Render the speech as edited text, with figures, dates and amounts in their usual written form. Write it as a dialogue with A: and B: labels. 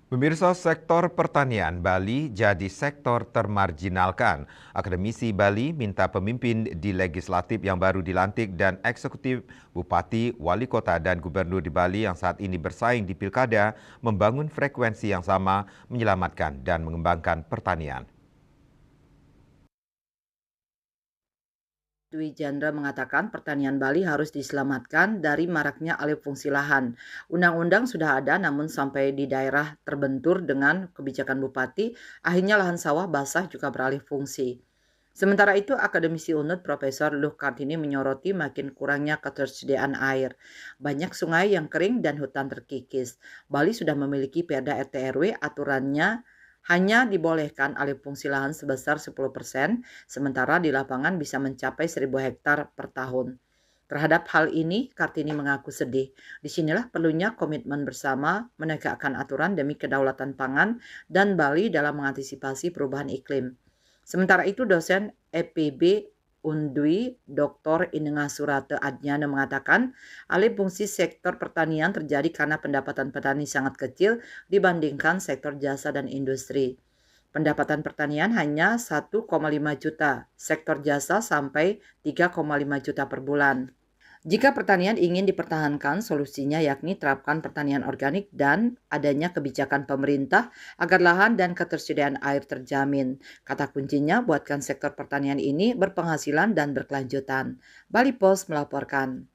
A: Pemirsa, sektor pertanian Bali jadi sektor termarginalkan. Akademisi Bali minta pemimpin di legislatif yang baru dilantik dan eksekutif bupati, wali kota dan gubernur di Bali yang saat ini bersaing di pilkada membangun frekuensi yang sama, menyelamatkan dan mengembangkan pertanian.
B: Dwi Chandra mengatakan pertanian Bali harus diselamatkan dari maraknya alih fungsi lahan. Undang-undang sudah ada namun sampai di daerah terbentur dengan kebijakan bupati, akhirnya lahan sawah basah juga beralih fungsi. Sementara itu, akademisi UNUD Profesor Luh Kartini menyoroti makin kurangnya ketersediaan air. Banyak sungai yang kering dan hutan terkikis. Bali sudah memiliki Perda RT RW, aturannya hanya dibolehkan alih fungsi lahan sebesar 10%, sementara di lapangan bisa mencapai 1.000 hektar per tahun. Terhadap hal ini, Kartini mengaku sedih. Disinilah perlunya komitmen bersama menegakkan aturan demi kedaulatan pangan dan Bali dalam mengantisipasi perubahan iklim. Sementara itu, dosen EPB Undui Dr. Inengah Surate Adnyana mengatakan alih fungsi sektor pertanian terjadi karena pendapatan petani sangat kecil dibandingkan sektor jasa dan industri. Pendapatan pertanian hanya 1,5 juta, sektor jasa sampai 3,5 juta per bulan. Jika pertanian ingin dipertahankan, solusinya yakni terapkan pertanian organik dan adanya kebijakan pemerintah agar lahan dan ketersediaan air terjamin. Kata kuncinya, buatkan sektor pertanian ini berpenghasilan dan berkelanjutan. Bali Post melaporkan.